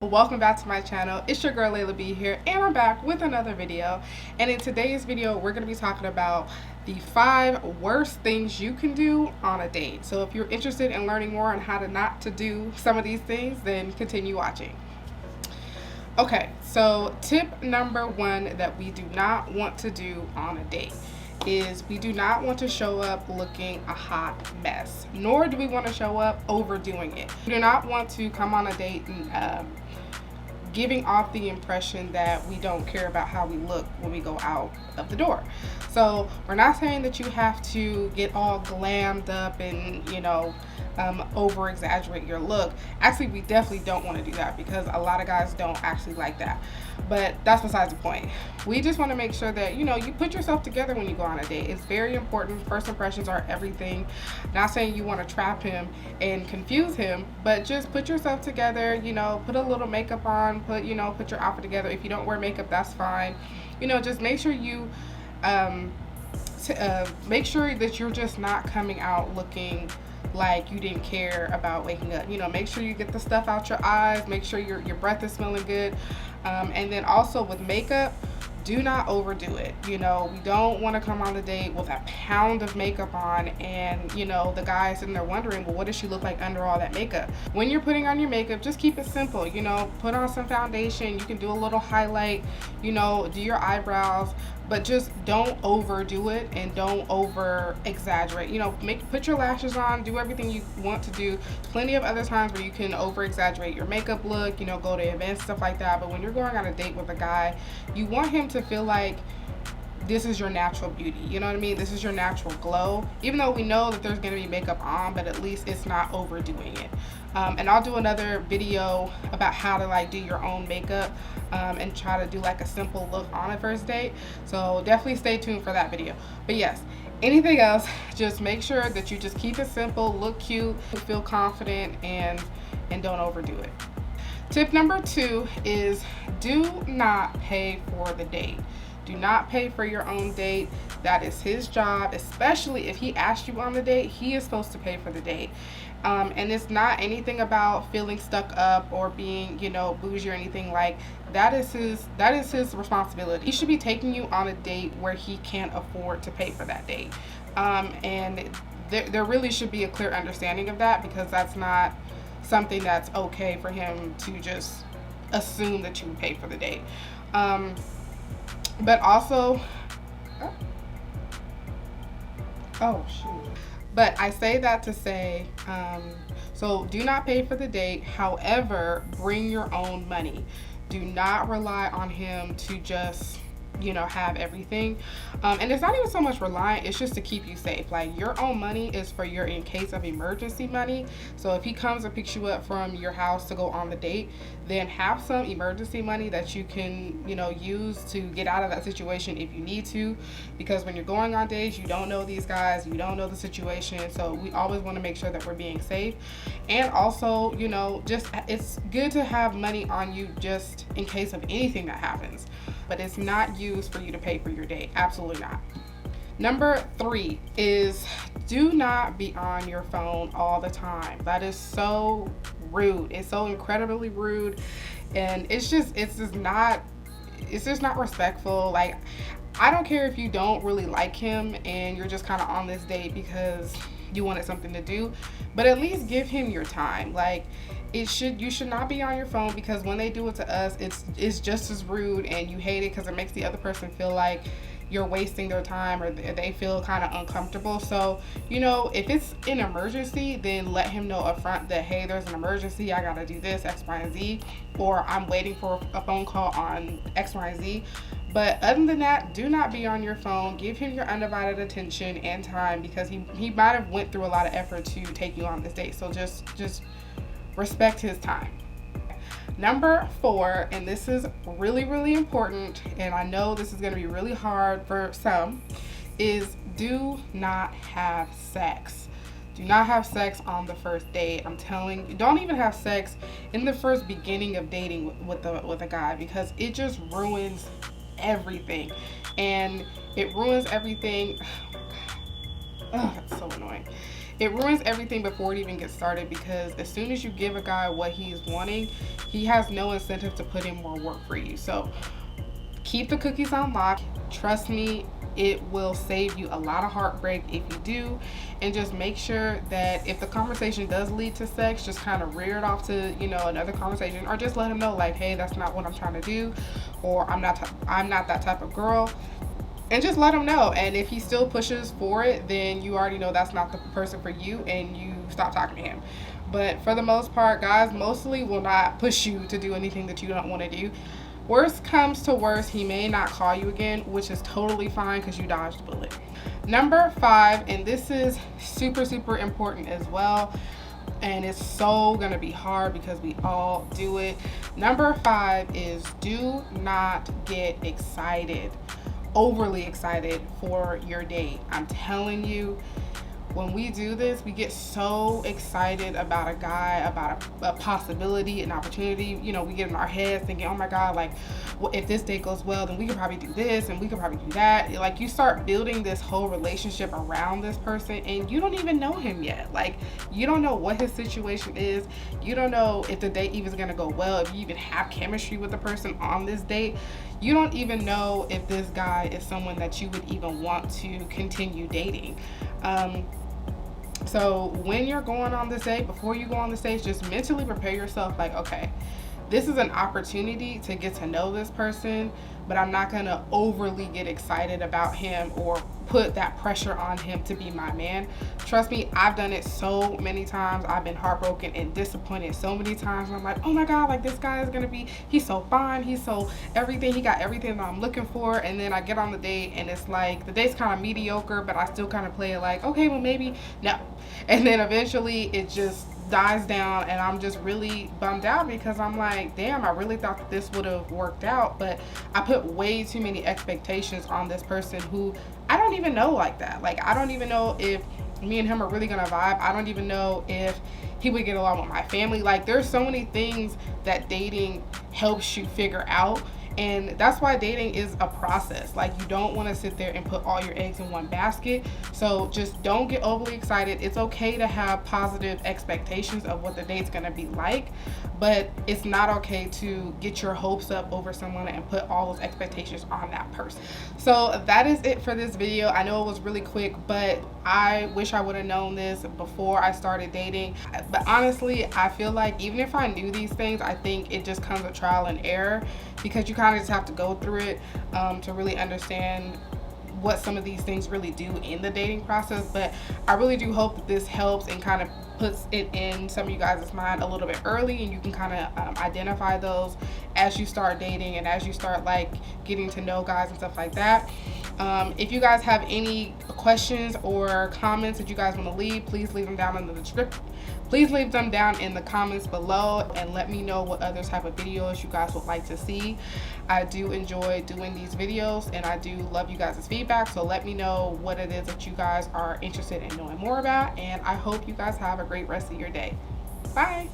Welcome back to my channel. It's your girl Layla B here, and I'm back with another video. And in today's video we're going to be talking about the 5 worst things you can do on a date. So if you're interested in learning more on how to not to do some of these things, then continue watching. Okay, so tip number 1 that we do not want to do on a date is we do not want to show up looking a hot mess, nor do we want to show up overdoing it. We do not want to come on a date and giving off the impression that we don't care about how we look when we go out of the door. So we're not saying that you have to get all glammed up and over exaggerate your look. Actually, we definitely don't want to do that because a lot of guys don't actually like that, but that's besides the point. We just want to make sure that you put yourself together when you go on a date. It's very important. First impressions are everything. Not saying you want to trap him and confuse him, but just put yourself together, put a little makeup on, put your outfit together. If you don't wear makeup, that's fine. Just make sure you make sure that you're just not coming out looking like you didn't care about waking up. Make sure you get the stuff out your eyes, make sure your breath is smelling good, and then also with makeup, do not overdo it. We don't want to come on the date with a pound of makeup on and the guy sitting there wondering, well, what does she look like under all that makeup? When you're putting on your makeup, just keep it simple. Put on some foundation, you can do a little highlight, do your eyebrows, but just don't overdo it and don't over exaggerate. Put your lashes on, do everything you want to do. Plenty of other times where you can over exaggerate your makeup look, go to events, stuff like that. But when you're going on a date with a guy, you want him to feel like this is your natural beauty. You know what I mean? This is your natural glow. Even though we know that there's going to be makeup on, but at least it's not overdoing it. And I'll do another video about how to do your own makeup and try to do a simple look on a first date. So definitely stay tuned for that video. But yes, anything else, just make sure that you just keep it simple, look cute, feel confident, and don't overdo it. Tip number 2 is do not pay for the date. Do not pay for your own date. That is his job, especially if he asked you on the date. He is supposed to pay for the date. And it's not anything about feeling stuck up or being, bougie or anything. That is his responsibility. He should be taking you on a date where he can't afford to pay for that date. And there really should be a clear understanding of that, because that's not something that's okay for him to just assume that you would pay for the date. But also, oh shoot. But I say that to say, so do not pay for the date. However, bring your own money. Do not rely on him to just have everything. And it's not even so much reliant, it's just to keep you safe. Your own money is for your in case of emergency money. So if he comes and picks you up from your house to go on the date, then have some emergency money that you can use to get out of that situation if you need to, because when you're going on dates, you don't know these guys, you don't know the situation. So we always want to make sure that we're being safe. And also, just it's good to have money on you just in case of anything that happens, but it's not used for you to pay for your date. Absolutely not. Number 3 is do not be on your phone all the time. That is so rude. It's so incredibly rude, and it's just not respectful. I don't care if you don't really like him and you're just kind of on this date because you wanted something to do, but at least give him your time. You should not be on your phone, because when they do it to us, it's just as rude, and you hate it because it makes the other person feel like you're wasting their time, or they feel kind of uncomfortable. So if it's an emergency, then let him know up front that, hey, there's an emergency, I gotta do this, X, Y, and Z, or I'm waiting for a phone call on X, Y, and Z. But other than that, do not be on your phone. Give him your undivided attention and time, because he might have went through a lot of effort to take you on this date. So just respect his time. Number 4, and this is really, really important, and I know this is going to be really hard for some, is do not have sex. Do not have sex on the first date. I'm telling you, don't even have sex in the first beginning of dating with a guy, because it just ruins everything. And it ruins everything. Oh, that's so annoying. it ruins everything before it even gets started, because as soon as you give a guy what he's wanting, he has no incentive to put in more work for you. So keep the cookies on lock. Trust me, it will save you a lot of heartbreak if you do. And just make sure that if the conversation does lead to sex, just kind of rear it off to, you know, another conversation, or just let him know like, hey, that's not what I'm trying to do, or I'm not that type of girl. And just let him know. And if he still pushes for it, then you already know that's not the person for you, and you stop talking to him. But for the most part, guys mostly will not push you to do anything that you don't want to do. Worst comes to worst, he may not call you again, which is totally fine because you dodged the bullet. Number 5, and this is super, super important as well, and it's so gonna be hard because we all do it. Number 5 is do not get excited, overly excited for your date. I'm telling you, when we do this, we get so excited about a guy, about a possibility, an opportunity. You know, we get in our heads thinking, oh my God, like, well, if this date goes well, then we could probably do this and we could probably do that. Like, you start building this whole relationship around this person, and you don't even know him yet. Like, you don't know what his situation is. You don't know if the date even is gonna go well, if you even have chemistry with the person on this date. You don't even know if this guy is someone that you would even want to continue dating. So when you're going on this date, before you go on this date, just mentally prepare yourself like, okay, this is an opportunity to get to know this person, but I'm not gonna overly get excited about him or put that pressure on him to be my man. Trust me, I've done it so many times. I've been heartbroken and disappointed so many times. And I'm like, oh my God, like this guy is gonna be, he's so fine, he's so everything, he got everything that I'm looking for. And then I get on the date and it's like, the date's kind of mediocre, but I still kind of play it like, okay, well maybe, no. And then eventually it just dies down, and I'm just really bummed out because I'm like, damn, I really thought that this would have worked out, but I put way too many expectations on this person who I don't even know like that. Like, I don't even know if me and him are really gonna vibe. I don't even know if he would get along with my family. Like, there's so many things that dating helps you figure out. And that's why dating is a process. Like, you don't want to sit there and put all your eggs in one basket. So just don't get overly excited. It's okay to have positive expectations of what the date's going to be like, but it's not okay to get your hopes up over someone and put all those expectations on that person. So that is it for this video. I know it was really quick, but I wish I would have known this before I started dating. But honestly, I feel like even if I knew these things, I think it just comes with trial and error, because you kind of just have to go through it to really understand what some of these things really do in the dating process. But I really do hope that this helps and kind of puts it in some of you guys' mind a little bit early, and you can kind of identify those as you start dating and as you start like getting to know guys and stuff like that. If you guys have any questions or comments that you guys want to leave, please leave them down in the description. Please leave them down in the comments below and let me know what other type of videos you guys would like to see. I do enjoy doing these videos, and I do love you guys' feedback, so let me know what it is that you guys are interested in knowing more about, and I hope you guys have a great rest of your day. Bye!